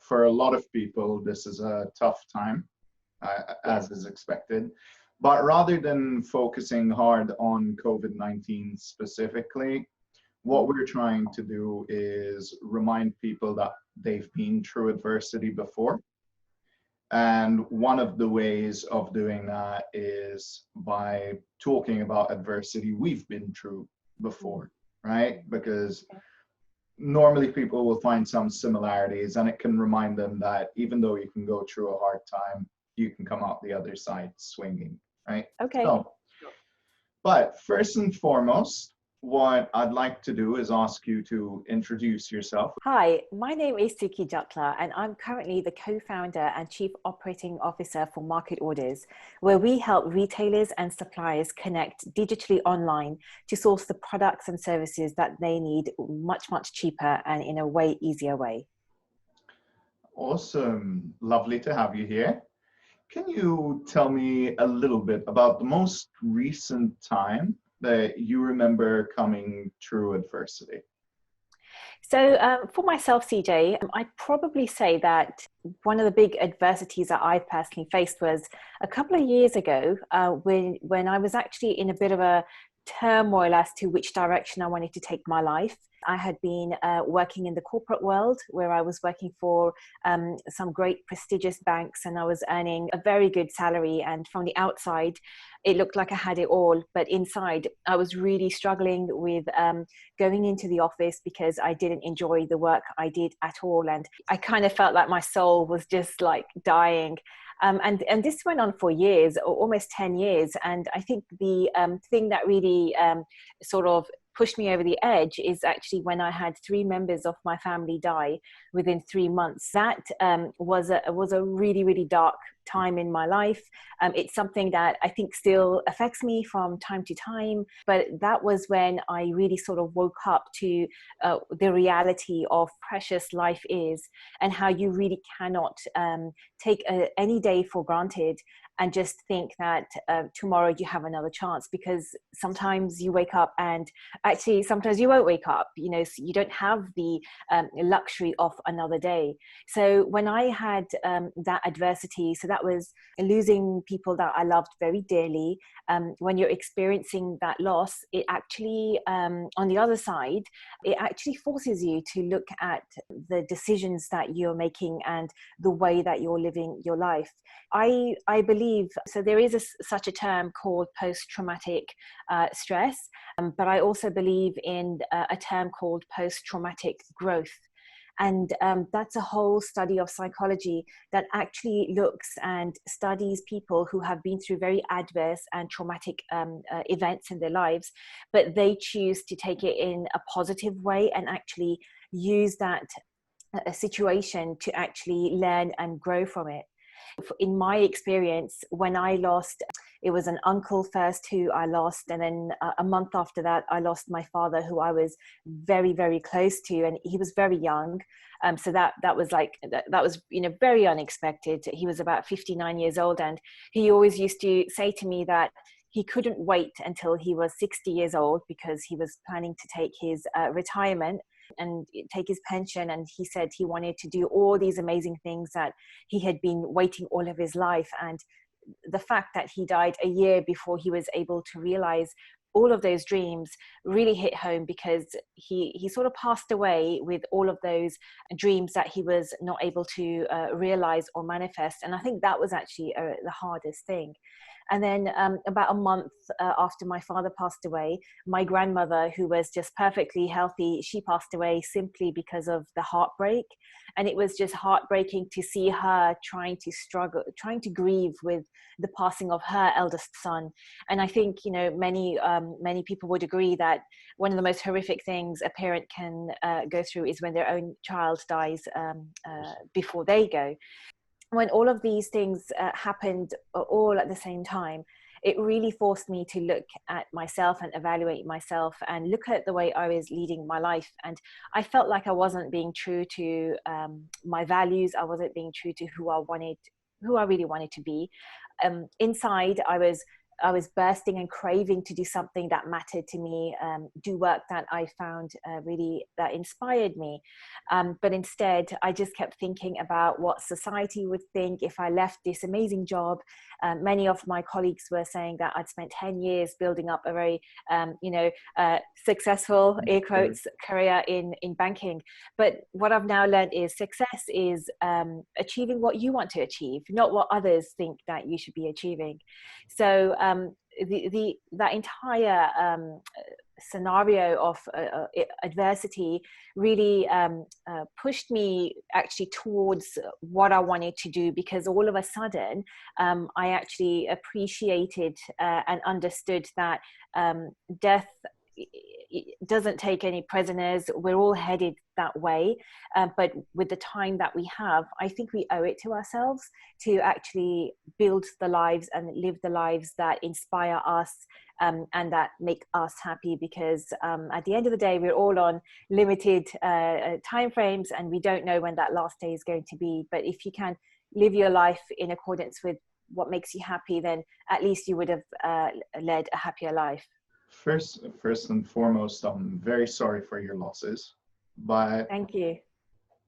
for a lot of people, this is a tough time, as is expected. But rather than focusing hard on COVID-19 specifically, what we're trying to do is remind people that they've been through adversity before. And one of the ways of doing that is by talking about adversity we've been through before, right? Because normally people will find some similarities, and it can remind them that even though you can go through a hard time, you can come out the other side swinging, right? Okay. So, but first and foremost, what I'd like to do is ask you to introduce yourself. Hi, my name is Sukhi Jutla, and I'm currently the co-founder and chief operating officer for MarketOrders, where we help retailers and suppliers connect digitally online to source the products and services that they need much, much cheaper and in a way easier way. Awesome. Lovely to have you here. Can you tell me a little bit about the most recent time that you remember coming through adversity? So for myself, CJ, I'd probably say that one of the big adversities that I personally faced was a couple of years ago when I was actually in a bit of a turmoil as to which direction I wanted to take my life. I had been working in the corporate world, where I was working for some great prestigious banks, and I was earning a very good salary. And from the outside, it looked like I had it all. But inside, I was really struggling with going into the office because I didn't enjoy the work I did at all. And I kind of felt like my soul was just like dying. And this went on for years, or almost 10 years. And I think the thing that really sort of pushed me over the edge is actually when I had 3 members of my family die within 3 months. That was a really, really dark time in my life. It's something that I think still affects me from time to time, but that was when I really sort of woke up to the reality of precious life is, and how you really cannot take any day for granted and just think that tomorrow you have another chance, because sometimes you wake up and actually sometimes you won't wake up, you know, so you don't have the luxury of another day. So when I had that adversity, so that was losing people that I loved very dearly. When you're experiencing that loss, it actually, on the other side, it actually forces you to look at the decisions that you're making and the way that you're living your life. I believe, so there is such a term called post-traumatic stress, but I also believe in a term called post-traumatic growth. And that's a whole study of psychology that actually looks and studies people who have been through very adverse and traumatic events in their lives, but they choose to take it in a positive way and actually use that situation to actually learn and grow from it. In my experience, when I lost, it was an uncle first who I lost, and then a month after that, I lost my father, who I was very, very close to, and he was very young. So that was very unexpected. He was about 59 years old, and he always used to say to me that he couldn't wait until he was 60 years old because he was planning to take his retirement and take his pension. And he said he wanted to do all these amazing things that he had been waiting all of his life. And the fact that he died a year before he was able to realize all of those dreams really hit home, because he sort of passed away with all of those dreams that he was not able to realize or manifest. And I think that was actually the hardest thing. And then about a month after my father passed away, my grandmother, who was just perfectly healthy, she passed away simply because of the heartbreak. And it was just heartbreaking to see her trying to grieve with the passing of her eldest son. And I think, you know, many people would agree that one of the most horrific things a parent can go through is when their own child dies before they go. When all of these things happened all at the same time, it really forced me to look at myself and evaluate myself and look at the way I was leading my life. And I felt like I wasn't being true to my values. I wasn't being true to who I really wanted to be. Inside, I was I was bursting and craving to do something that mattered to me, do work that I found really that inspired me. But instead, I just kept thinking about what society would think if I left this amazing job. Many of my colleagues were saying that I'd spent 10 years building up a very, successful, air quotes, career in banking. But what I've now learned is success is achieving what you want to achieve, not what others think that you should be achieving. So that entire scenario of adversity really pushed me actually towards what I wanted to do, because all of a sudden I actually appreciated and understood that death doesn't take any prisoners. We're all headed that way. But with the time that we have, I think we owe it to ourselves to actually build the lives and live the lives that inspire us and that make us happy. Because at the end of the day, we're all on limited time frames, and we don't know when that last day is going to be. But if you can live your life in accordance with what makes you happy, then at least you would have led a happier life. First and foremost, I'm very sorry for your losses, but Thank you.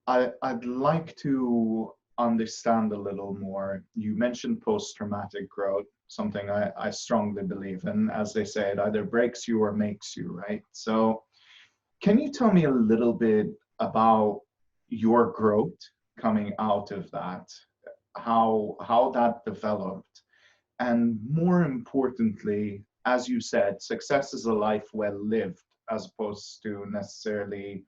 I'd like to understand a little more. You mentioned post-traumatic growth, something I strongly believe in. As they say, it either breaks you or makes you, right? So can you tell me a little bit about your growth coming out of that, how that developed, and more importantly, as you said, success is a life well lived, as opposed to necessarily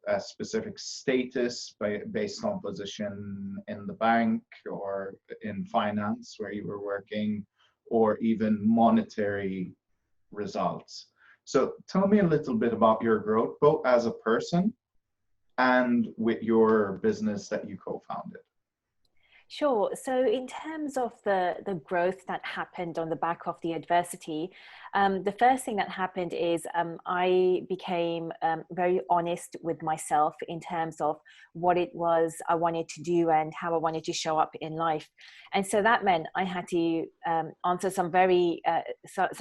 a specific status based on position in the bank or in finance where you were working, or even monetary results. So tell me a little bit about your growth, both as a person and with your business that you co-founded. Sure. So in terms of the growth that happened on the back of the adversity, the first thing that happened is I became very honest with myself in terms of what it was I wanted to do and how I wanted to show up in life. And so that meant I had to answer some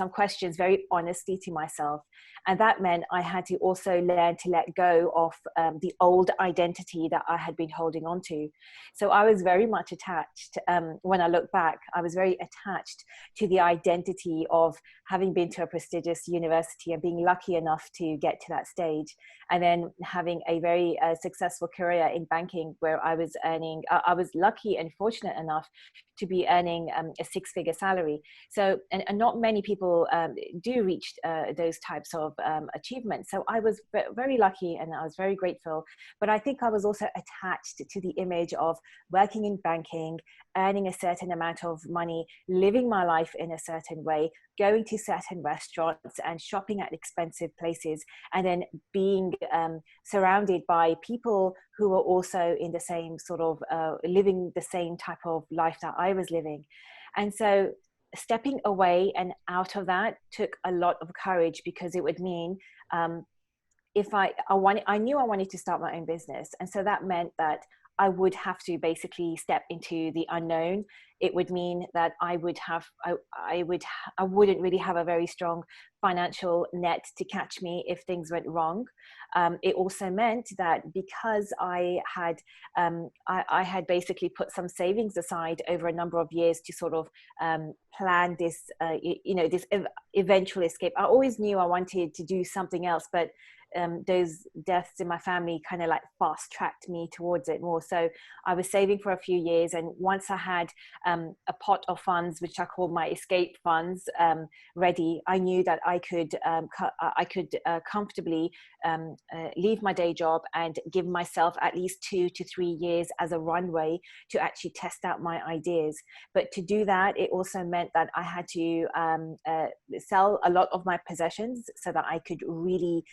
questions very honestly to myself. And that meant I had to also learn to let go of the old identity that I had been holding on to. So I was very much attached, when I look back, I was very attached to the identity of having been to a prestigious university and being lucky enough to get to that stage. And then having a very successful career in banking where I was earning, I was lucky and fortunate enough to be earning a six-figure salary. So, and not many people do reach those types of achievements. So I was very lucky and I was very grateful. But I think I was also attached to the image of working in banking, earning a certain amount of money, living my life in a certain way, going to certain restaurants and shopping at expensive places, and then being surrounded by people who were also in the same sort of living the same type of life that I was living. And so stepping away and out of that took a lot of courage, because it would mean if I knew I wanted to start my own business. And so that meant that I would have to basically step into the unknown. It would mean that I wouldn't really have a very strong financial net to catch me if things went wrong. It also meant that because I had basically put some savings aside over a number of years to sort of plan this, this eventual escape. I always knew I wanted to do something else, but those deaths in my family kind of like fast tracked me towards it more. So I was saving for a few years, and once I had a pot of funds, which I call my escape funds, ready, I knew that I could comfortably leave my day job and give myself at least 2 to 3 years as a runway to actually test out my ideas. But to do that, it also meant that I had to sell a lot of my possessions so that I could really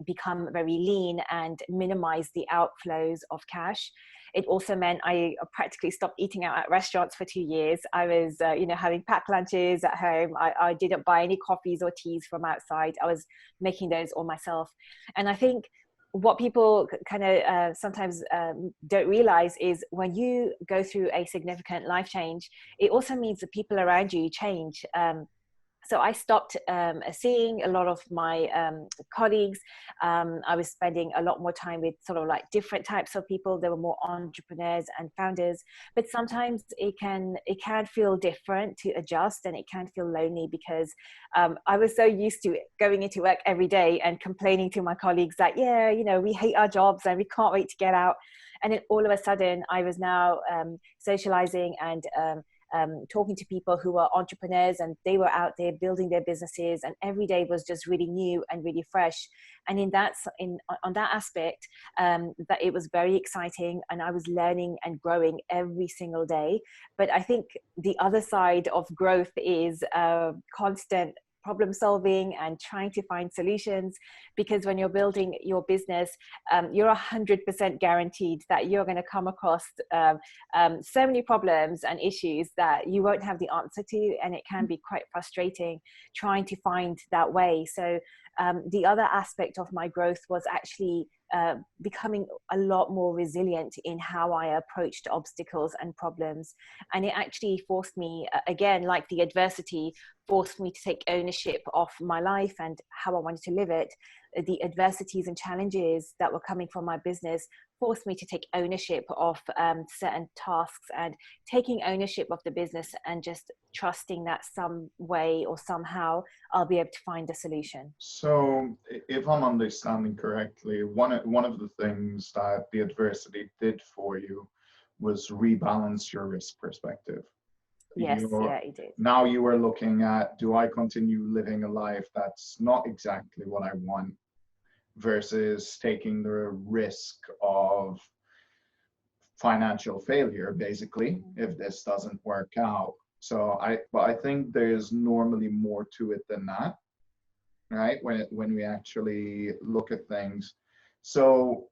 become very lean and minimize the outflows of cash. It also meant I practically stopped eating out at restaurants for 2 years. I was, having packed lunches at home. I didn't buy any coffees or teas from outside. I was making those all myself. And I think what people kind of sometimes don't realize is when you go through a significant life change, it also means the people around you change. So I stopped seeing a lot of my colleagues. I was spending a lot more time with sort of like different types of people. There were more entrepreneurs and founders, but sometimes it can feel different to adjust, and it can feel lonely because I was so used to going into work every day and complaining to my colleagues that, yeah, you know, we hate our jobs and we can't wait to get out. And then all of a sudden I was now socializing and talking to people who were entrepreneurs, and they were out there building their businesses, and every day was just really new and really fresh. And on that aspect, that it was very exciting, and I was learning and growing every single day. But I think the other side of growth is constant problem solving and trying to find solutions, because when you're building your business, you're 100% guaranteed that you're going to come across so many problems and issues that you won't have the answer to, and it can be quite frustrating trying to find that way. So the other aspect of my growth was actually becoming a lot more resilient in how I approached obstacles and problems. And it actually forced me, again, like the adversity, forced me to take ownership of my life and how I wanted to live it. The adversities and challenges that were coming from my business forced me to take ownership of certain tasks, and taking ownership of the business and just trusting that some way or somehow I'll be able to find a solution. So if I'm understanding correctly, one of the things that the adversity did for you was rebalance your risk perspective. Yes, yeah, it did. Now you are looking at, do I continue living a life that's not exactly what I want, versus taking the risk of financial failure, basically, if this doesn't work out. So I think there's normally more to it than that, right? When we actually look at things. So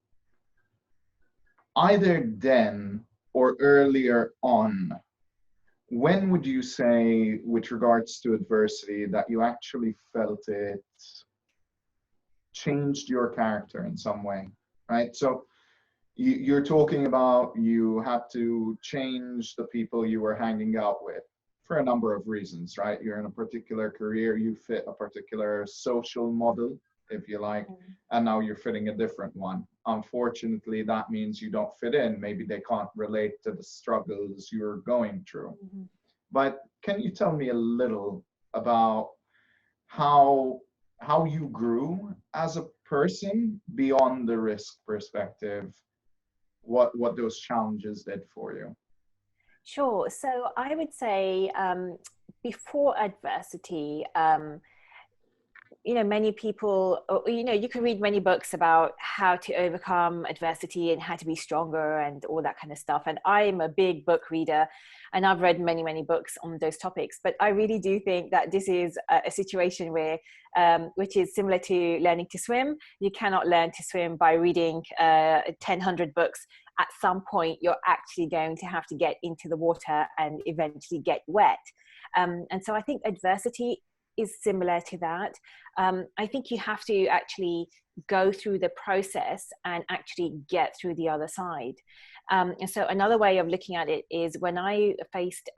either then or earlier on, when would you say, with regards to adversity, that you actually felt it changed your character in some way, right? So you're talking about you had to change the people you were hanging out with for a number of reasons, right? You're in a particular career, you fit a particular social model, if you like, and now you're fitting a different one. Unfortunately, that means you don't fit in. Maybe they can't relate to the struggles you're going through. But can you tell me a little about how you grew as a person beyond the risk perspective, what those challenges did for you? Sure. So I would say before adversity, you know, many people, you know, you can read many books about how to overcome adversity and how to be stronger and all that kind of stuff. And I'm a big book reader, and I've read many, many books on those topics. But I really do think that this is a situation where, which is similar to learning to swim. You cannot learn to swim by reading 1,000 books. At some point, you're actually going to have to get into the water and eventually get wet. And so I think adversity is similar to that. I think you have to actually go through the process and actually get through the other side. And so another way of looking at it is when I faced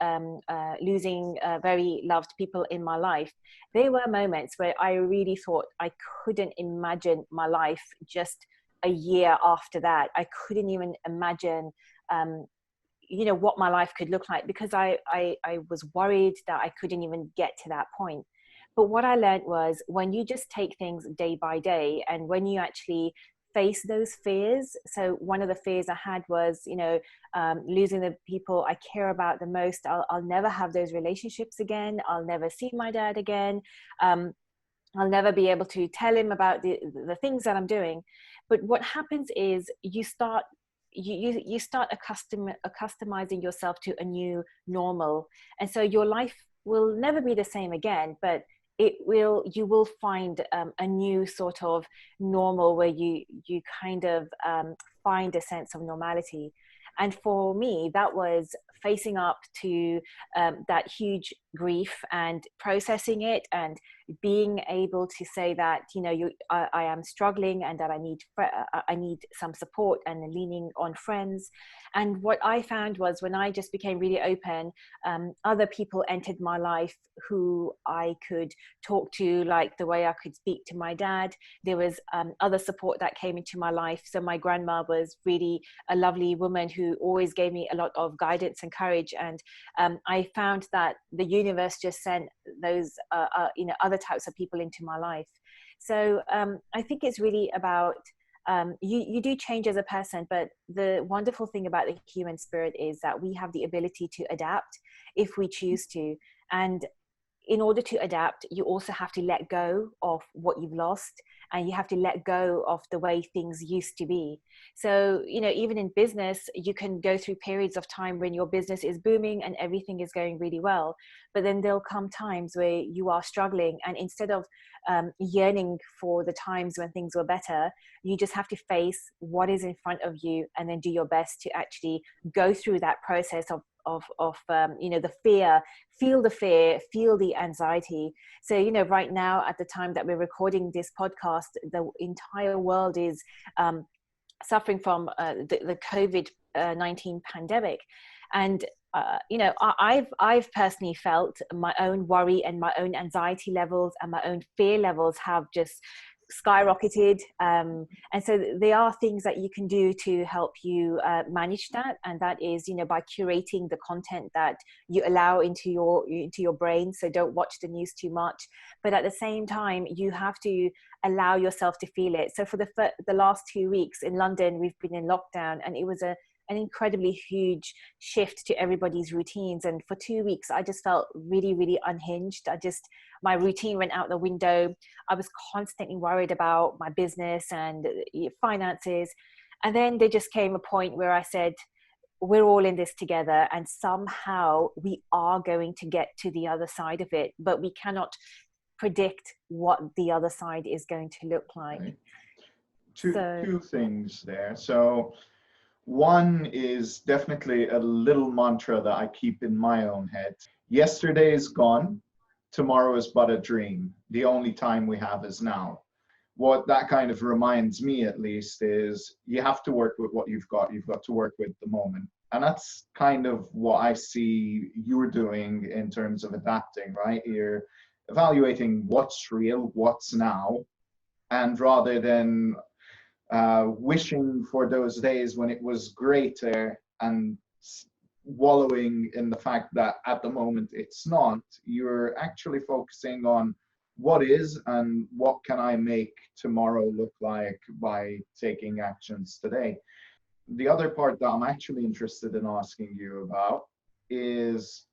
losing very loved people in my life, there were moments where I really thought I couldn't imagine my life just a year after that. I couldn't even imagine you know, what my life could look like, because I was worried that I couldn't even get to that point. But what I learned was, when you just take things day by day, and when you actually face those fears. So one of the fears I had was, you know, losing the people I care about the most. I'll never have those relationships again. I'll never see my dad again. I'll never be able to tell him about the things that I'm doing. But what happens is you start accustomizing yourself to a new normal. And so your life will never be the same again, but you will find a new sort of normal where you kind of find a sense of normality. And for me, that was facing up to that huge grief and processing it and being able to say that, I am struggling and that I need some support, and leaning on friends. And what I found was, when I just became really open, other people entered my life who I could talk to, like the way I could speak to my dad. There was other support that came into my life. So my grandma was really a lovely woman who always gave me a lot of guidance and courage. And I found that the universe just sent those other types of people into my life. So I think it's really about you do change as a person, but the wonderful thing about the human spirit is that we have the ability to adapt if we choose to. And in order to adapt, you also have to let go of what you've lost, and you have to let go of the way things used to be. So, even in business, you can go through periods of time when your business is booming and everything is going really well. But then there'll come times where you are struggling, and instead of yearning for the times when things were better, you just have to face what is in front of you, and then do your best to actually go through that process of the fear, feel the anxiety. So, right now, at the time that we're recording this podcast, the entire world is suffering from the COVID-19 pandemic. And I've personally felt my own worry and my own anxiety levels and my own fear levels have just skyrocketed, and so there are things that you can do to help you manage that, and that is by curating the content that you allow into your brain. So don't watch the news too much, but at the same time you have to allow yourself to feel it. So for the last 2 weeks in London, we've been in lockdown, and it was an incredibly huge shift to everybody's routines. And for 2 weeks, I just felt really, really unhinged. My routine went out the window. I was constantly worried about my business and finances. And then there just came a point where I said, we're all in this together, and somehow we are going to get to the other side of it, but we cannot predict what the other side is going to look like. Right. Two things there. So one is definitely a little mantra that I keep in my own head. Yesterday is gone. Tomorrow is but a dream. The only time we have is now. What that kind of reminds me, at least, is you have to work with what you've got. You've got to work with the moment. And that's kind of what I see you're doing in terms of adapting, right? You're evaluating what's real, what's now, and rather than wishing for those days when it was greater and wallowing in the fact that at the moment it's not, you're actually focusing on what is and what can I make tomorrow look like by taking actions today. The other part that I'm actually interested in asking you about is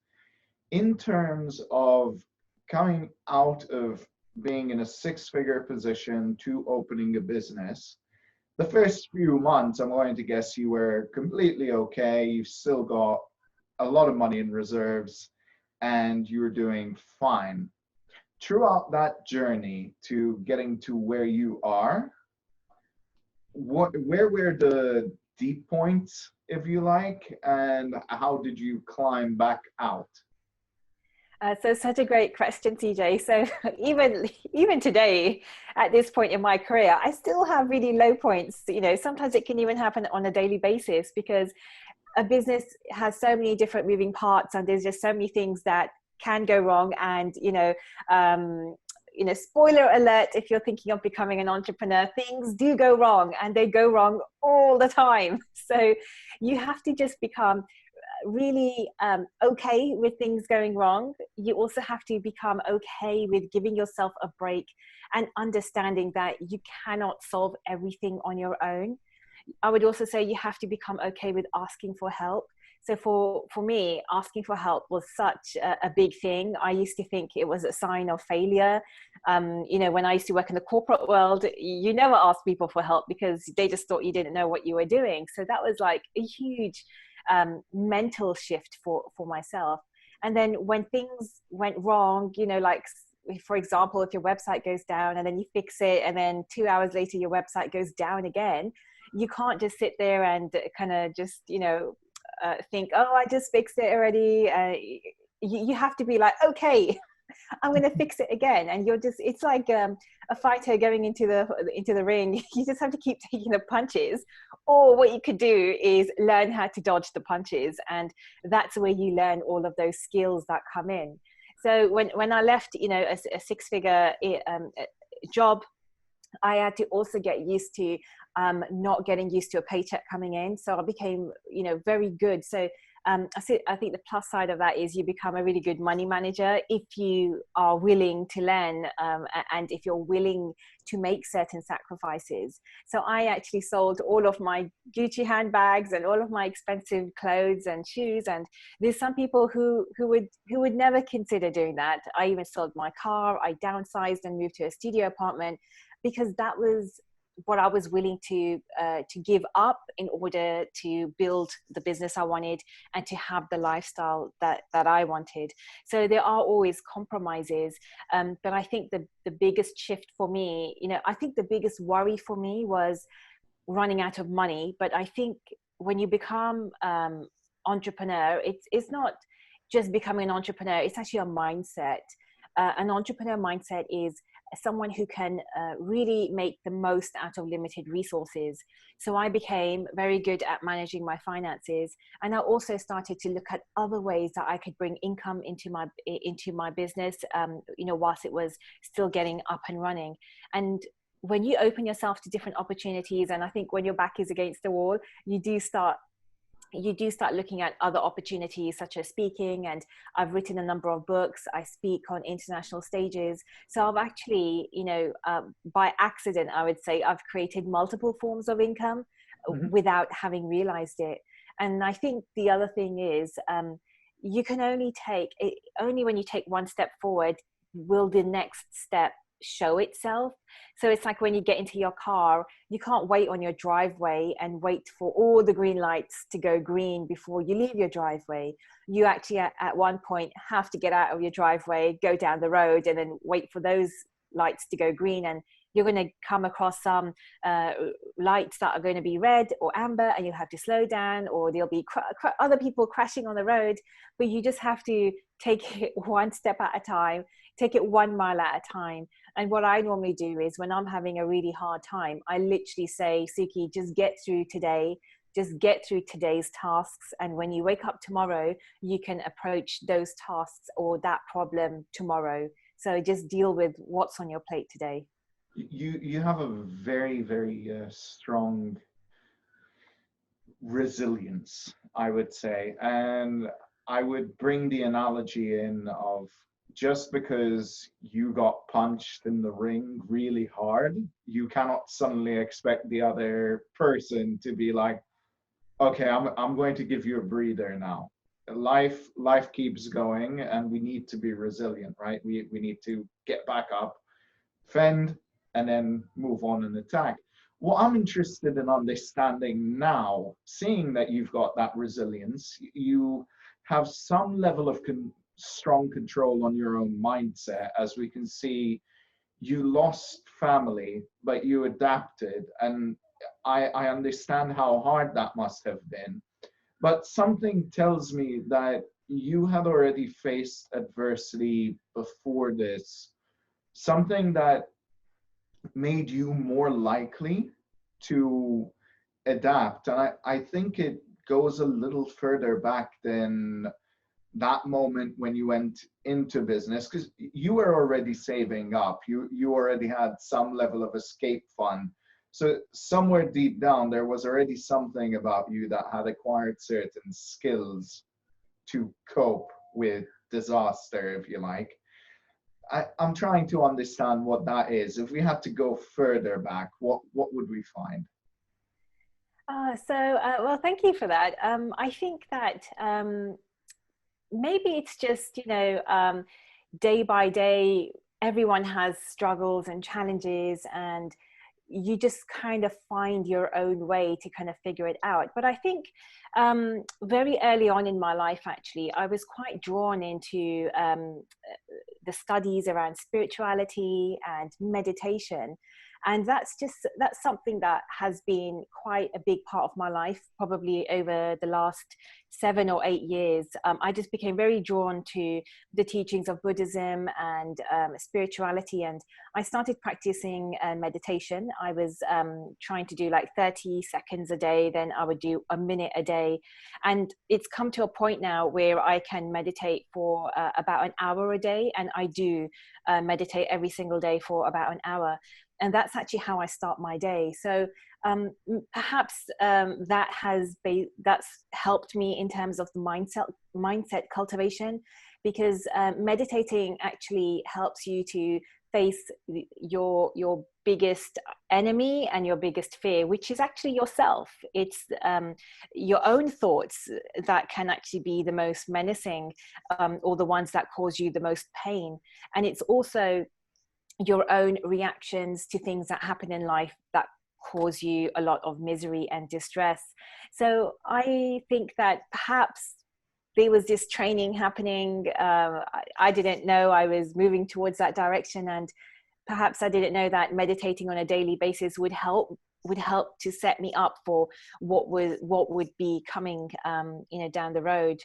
in terms of coming out of being in a six-figure position to opening a business. The first few months, I'm going to guess you were completely okay. You've still got a lot of money in reserves and you're doing fine. Throughout that journey to getting to where you are, where were the deep points, if you like, and how did you climb back out? So such a great question, CJ. So even today, at this point in my career, I still have really low points. Sometimes it can even happen on a daily basis because a business has so many different moving parts, and there's just so many things that can go wrong. And spoiler alert, if you're thinking of becoming an entrepreneur, things do go wrong, and they go wrong all the time. So you have to just become really okay with things going wrong. You also have to become okay with giving yourself a break and understanding that you cannot solve everything on your own. I would also say you have to become okay with asking for help. So for me, asking for help was such a big thing. I used to think it was a sign of failure. When I used to work in the corporate world, you never asked people for help because they just thought you didn't know what you were doing. So that was like a huge mental shift for myself. And then when things went wrong, like for example, if your website goes down and then you fix it and then 2 hours later your website goes down again, you can't just sit there and kind of just think, oh, I just fixed it already. You have to be like, okay, I'm going to fix it again. And you're just, it's like a fighter going into the ring. You just have to keep taking the punches. Or what you could do is learn how to dodge the punches. And that's where you learn all of those skills that come in. So when I left, a six-figure job, I had to also get used to not getting used to a paycheck coming in. So I became, very good. So I think the plus side of that is you become a really good money manager if you are willing to learn and if you're willing to make certain sacrifices. So I actually sold all of my Gucci handbags and all of my expensive clothes and shoes. And there's some people who would never consider doing that. I even sold my car. I downsized and moved to a studio apartment, because that was what I was willing to give up in order to build the business I wanted and to have the lifestyle that I wanted. So there are always compromises. But I think the biggest shift for me, I think the biggest worry for me was running out of money. But I think when you become entrepreneur, it's not just becoming an entrepreneur, it's actually a mindset. An entrepreneur mindset is someone who can really make the most out of limited resources. So I became very good at managing my finances, and I also started to look at other ways that I could bring income into my business, whilst it was still getting up and running. And when you open yourself to different opportunities, and I think when your back is against the wall, you do start looking at other opportunities such as speaking. And I've written a number of books. I speak on international stages. So I've actually, by accident, I would say I've created multiple forms of income without having realized it. And I think the other thing is you can only when you take one step forward will the next step show itself. So it's like when you get into your car, you can't wait on your driveway and wait for all the green lights to go green before you leave your driveway. You actually at one point have to get out of your driveway, go down the road, and then wait for those lights to go green. And you're going to come across some lights that are going to be red or amber, and you'll have to slow down, or there'll be other people crashing on the road. But you just have to take it one step at a time, take it 1 mile at a time. And what I normally do is when I'm having a really hard time, I literally say, Sukhi, just get through today. Just get through today's tasks. And when you wake up tomorrow, you can approach those tasks or that problem tomorrow. So just deal with what's on your plate today. You have a very, very strong resilience, I would say. And I would bring the analogy in of just because you got punched in the ring really hard, you cannot suddenly expect the other person to be like, okay, I'm going to give you a breather now. Life keeps going, and we need to be resilient, right? We need to get back up, fend, and then move on and attack. What I'm interested in understanding now, seeing that you've got that resilience, you have some level of strong control on your own mindset. As we can see, you lost family, but you adapted. And I understand how hard that must have been. But something tells me that you had already faced adversity before this, something that made you more likely to adapt. And I think it goes a little further back than that moment when you went into business, because you were already saving up. You already had some level of escape fund. So somewhere deep down, there was already something about you that had acquired certain skills to cope with disaster, if you like. I'm trying to understand what that is. If we had to go further back, what would we find? Well, thank you for that. I think that maybe it's just, day by day, everyone has struggles and challenges, and you just kind of find your own way to kind of figure it out. But I think very early on in my life, actually, I was quite drawn into the studies around spirituality and meditation. And that's something that has been quite a big part of my life, probably over the last 7 or 8 years. I just became very drawn to the teachings of Buddhism and spirituality, and I started practicing meditation. I was trying to do like 30 seconds a day, then I would do a minute a day, and it's come to a point now where I can meditate for about an hour a day, and I do meditate every single day for about an hour, and that's actually how I start my day. So perhaps that's helped me in terms of the mindset cultivation, because meditating actually helps you to face your biggest enemy and your biggest fear, which is actually yourself. It's your own thoughts that can actually be the most menacing, or the ones that cause you the most pain. And it's also your own reactions to things that happen in life that cause you a lot of misery and distress. So I think that perhaps there was this training happening. I didn't know I was moving towards that direction, and perhaps I didn't know that meditating on a daily basis would help to set me up for what would be coming down the road.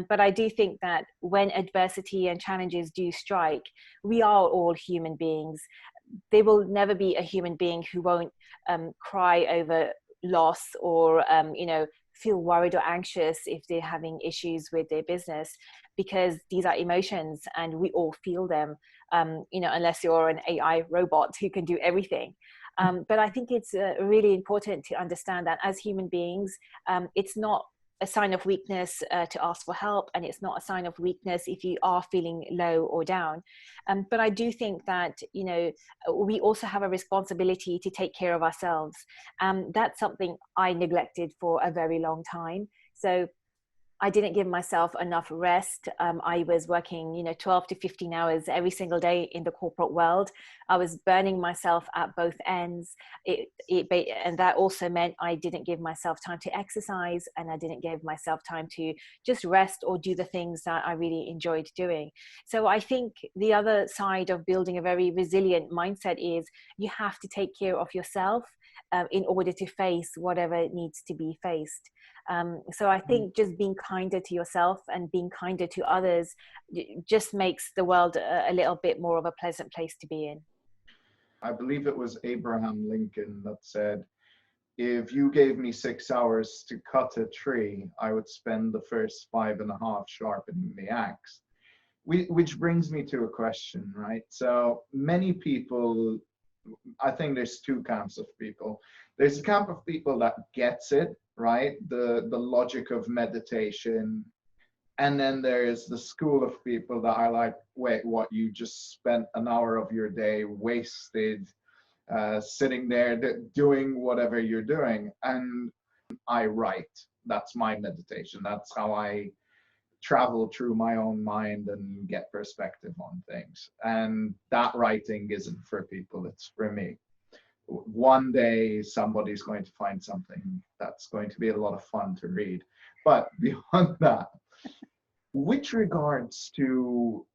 But I do think that when adversity and challenges do strike, we are all human beings. There will never be a human being who won't cry over loss, or feel worried or anxious if they're having issues with their business, because these are emotions and we all feel them, unless you're an AI robot who can do everything. But I think it's really important to understand that as human beings, it's not a sign of weakness to ask for help, and it's not a sign of weakness if you are feeling low or down. But I do think that we also have a responsibility to take care of ourselves. That's something I neglected for a very long time. So I didn't give myself enough rest. I was working, 12 to 15 hours every single day in the corporate world. I was burning myself at both ends. And that also meant I didn't give myself time to exercise, and I didn't give myself time to just rest or do the things that I really enjoyed doing. So I think the other side of building a very resilient mindset is you have to take care of yourself in order to face whatever needs to be faced. So I think just being kinder to yourself and being kinder to others just makes the world a little bit more of a pleasant place to be in. I believe it was Abraham Lincoln that said, if you gave me 6 hours to cut a tree, I would spend the first 5.5 sharpening the axe. Which brings me to a question, right? So many people, I think there's two camps of people. There's a camp of people that gets it, right? The logic of meditation. And then there's the school of people that are like, wait, what? You just spent an hour of your day wasted sitting there doing whatever you're doing. And I write. That's my meditation. That's how I travel through my own mind and get perspective on things. And that writing isn't for people, it's for me. One day somebody's going to find something that's going to be a lot of fun to read. But beyond that, with regards to,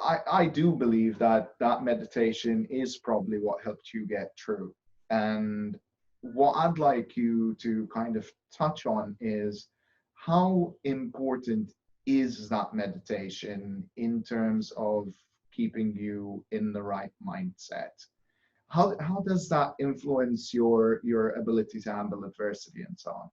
I do believe that meditation is probably what helped you get through. And what I'd like you to kind of touch on is how important is that meditation in terms of keeping you in the right mindset? How does that influence your ability to handle adversity and so on?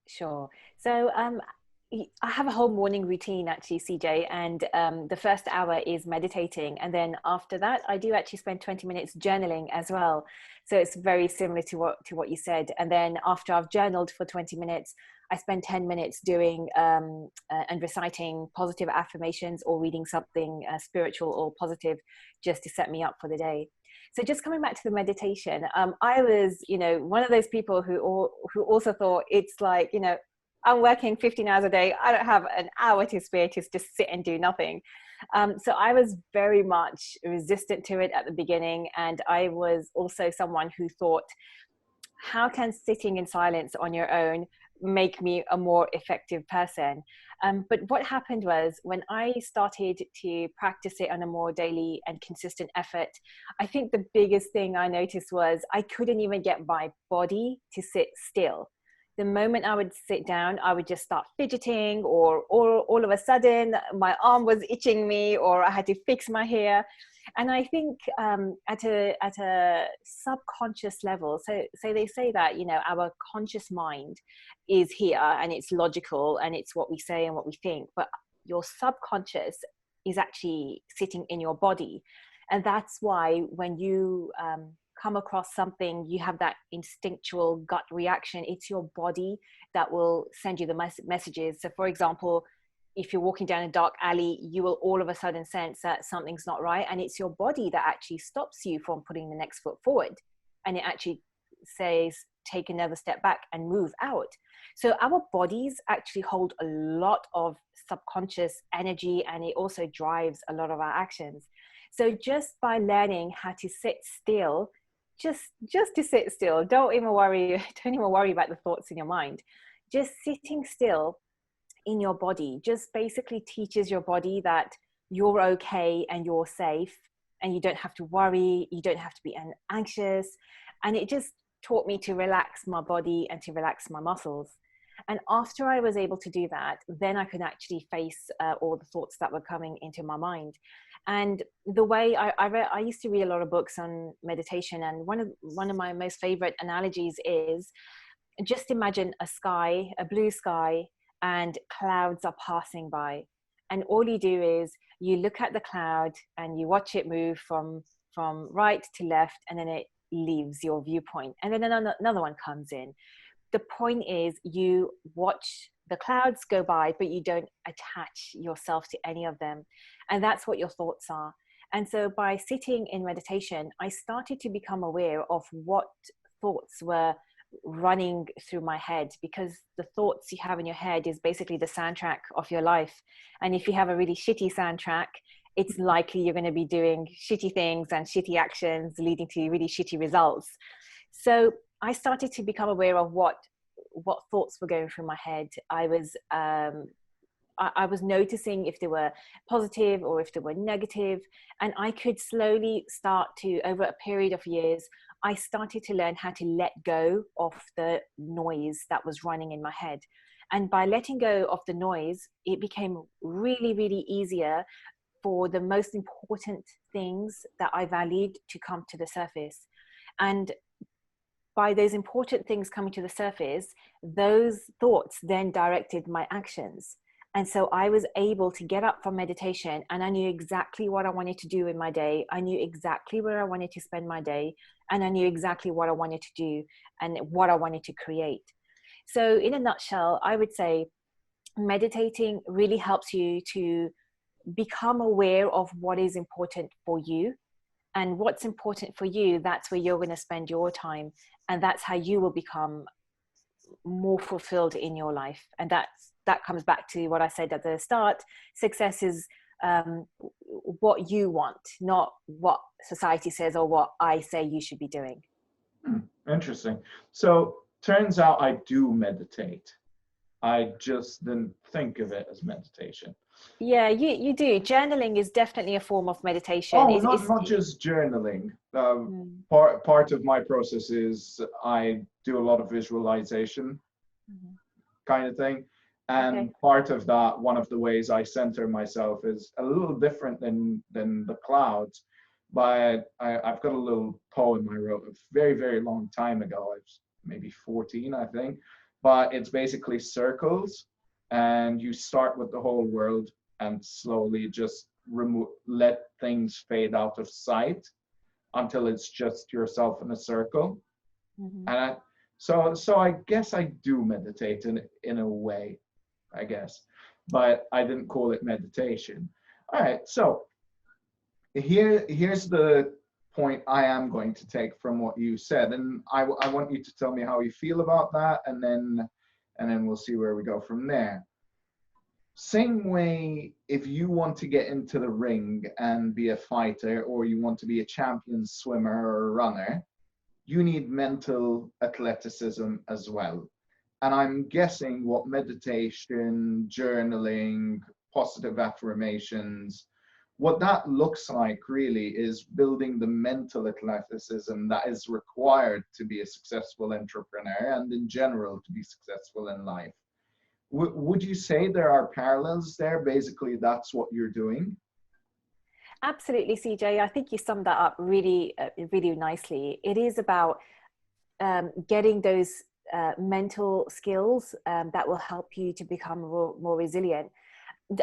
Sure. So I have a whole morning routine actually, CJ, and the first hour is meditating, and then after that I do actually spend 20 minutes journaling as well. So it's very similar to what you said. And then after I've journaled for 20 minutes, I spend 10 minutes doing and reciting positive affirmations or reading something spiritual or positive just to set me up for the day. So just coming back to the meditation, I was, one of those people who also thought it's like, I'm working 15 hours a day. I don't have an hour to spare to just sit and do nothing. So I was very much resistant to it at the beginning. And I was also someone who thought, how can sitting in silence on your own make me a more effective person. But what happened was when I started to practice it on a more daily and consistent effort, I think the biggest thing I noticed was I couldn't even get my body to sit still. The moment I would sit down, I would just start fidgeting, or all of a sudden my arm was itching me, or I had to fix my hair. And I think at a subconscious level, so they say that, you know, our conscious mind is here and it's logical and it's what we say and what we think, but your subconscious is actually sitting in your body. And that's why when you come across something, you have that instinctual gut reaction. It's your body that will send you the messages. So for example, if you're walking down a dark alley, you will all of a sudden sense that something's not right. And it's your body that actually stops you from putting the next foot forward. And it actually says, take another step back and move out. So our bodies actually hold a lot of subconscious energy, and it also drives a lot of our actions. So just by learning how to sit still, just to sit still, don't even worry about the thoughts in your mind. Just sitting still in your body just basically teaches your body that you're okay and you're safe, and you don't have to worry, you don't have to be anxious. And it just taught me to relax my body and to relax my muscles. And after I was able to do that, then I could actually face all the thoughts that were coming into my mind. And the way I used to read a lot of books on meditation, and one of my most favorite analogies is, just imagine a blue sky, and clouds are passing by. And all you do is you look at the cloud and you watch it move from right to left, and then it leaves your viewpoint. And then another one comes in. The point is you watch the clouds go by, but you don't attach yourself to any of them. And that's what your thoughts are. And so by sitting in meditation, I started to become aware of what thoughts were running through my head, because the thoughts you have in your head is basically the soundtrack of your life. And if you have a really shitty soundtrack, it's likely you're going to be doing shitty things and shitty actions leading to really shitty results. So I started to become aware of what thoughts were going through my head. I was noticing if they were positive or if they were negative, and I could slowly start to, over a period of years, I started to learn how to let go of the noise that was running in my head. And by letting go of the noise, it became really, really easier for the most important things that I valued to come to the surface. And by those important things coming to the surface, those thoughts then directed my actions. And so I was able to get up from meditation, and I knew exactly what I wanted to do in my day. I knew exactly where I wanted to spend my day, and I knew exactly what I wanted to do and what I wanted to create. So in a nutshell, I would say meditating really helps you to become aware of what is important for you. And what's important for you, that's where you're going to spend your time. And that's how you will become more fulfilled in your life. And that comes back to what I said at the start. Success is what you want, not what society says or what I say you should be doing. Interesting. So turns out I do meditate. I just didn't think of it as meditation. Yeah, you do. Journaling is definitely a form of meditation. Oh, not just journaling. Part of my process is I do a lot of visualization kind of thing. And part of that, one of the ways I center myself is a little different than the clouds. But I've got a little poem I wrote a very, very long time ago. I was maybe 14, I think. But it's basically circles, and you start with the whole world and slowly just let things fade out of sight until it's just yourself in a circle. And so I guess I do meditate in a way, I guess, but I didn't call it meditation. All right, so here's the point I am going to take from what you said, and I want you to tell me how you feel about that, and then we'll see where we go from there. Same way, if you want to get into the ring and be a fighter, or you want to be a champion swimmer or runner, you need mental athleticism as well. And I'm guessing what meditation, journaling, positive affirmations, what that looks like really is building the mental athleticism that is required to be a successful entrepreneur and in general to be successful in life. Would you say there are parallels there? Basically, that's what you're doing. Absolutely, CJ. I think you summed that up really, really nicely. It is about getting those mental skills that will help you to become more resilient.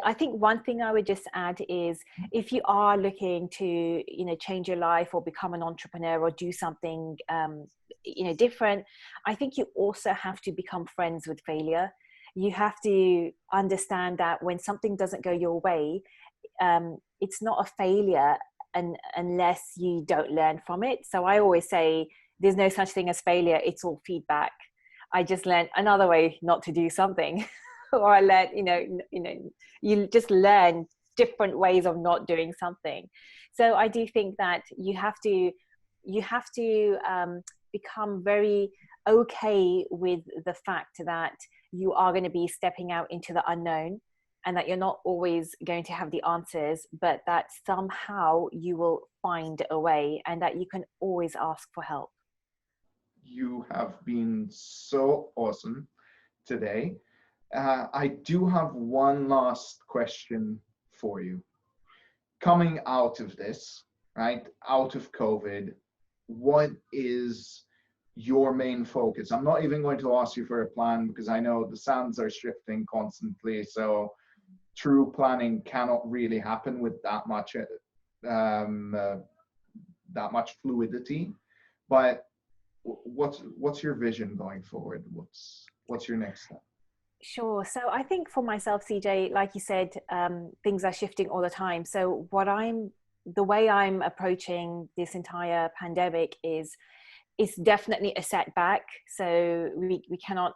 I think one thing I would just add is if you are looking to, you know, change your life or become an entrepreneur or do something, you know, different, I think you also have to become friends with failure. You have to understand that when something doesn't go your way, it's not a failure unless you don't learn from it. So I always say there's no such thing as failure. It's all feedback. I just learned another way not to do something. Or I learned, you just learn different ways of not doing something. So I do think that you have to become very okay with the fact that you are going to be stepping out into the unknown, and that you're not always going to have the answers, but that somehow you will find a way, and that you can always ask for help. You have been so awesome today. I do have one last question for you. Coming out of this, right, out of COVID, what is your main focus? I'm not even going to ask you for a plan because I know the sands are shifting constantly. So true planning cannot really happen with that much fluidity. But what's your vision going forward? What's your next step? Sure. So I think for myself, CJ, like you said, things are shifting all the time. So the way I'm approaching this entire pandemic is it's definitely a setback. So we cannot,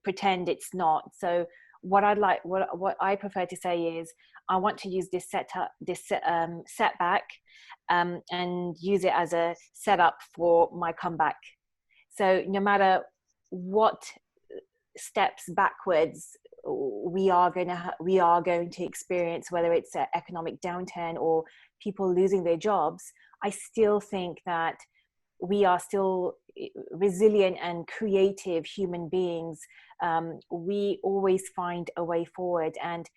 pretend it's not. So what I prefer to say is I want to use this setback, and use it as a setup for my comeback. So no matter what steps backwards we are going to experience, whether it's an economic downturn or people losing their jobs, I still think that we are still resilient and creative human beings. We always find a way forward, and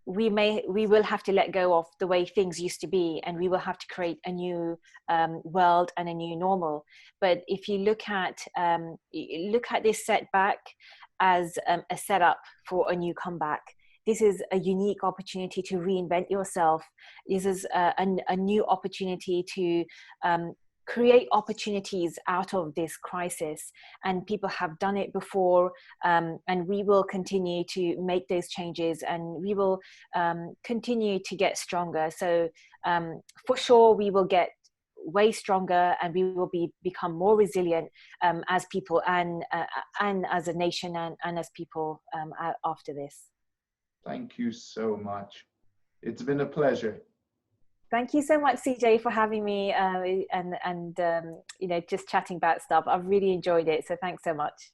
we will have to let go of the way things used to be, and we will have to create a new world and a new normal. But if you look at this setback as a setup for a new comeback, this is a unique opportunity to reinvent yourself. This is a new opportunity to create opportunities out of this crisis, and people have done it before, and we will continue to make those changes, and we will continue to get stronger. So for sure we will get way stronger, and we will become more resilient as people, and as a nation, and as people after this. Thank you so much. It's been a pleasure. Thank you so much, CJ, for having me and just chatting about stuff. I've really enjoyed it. So thanks so much.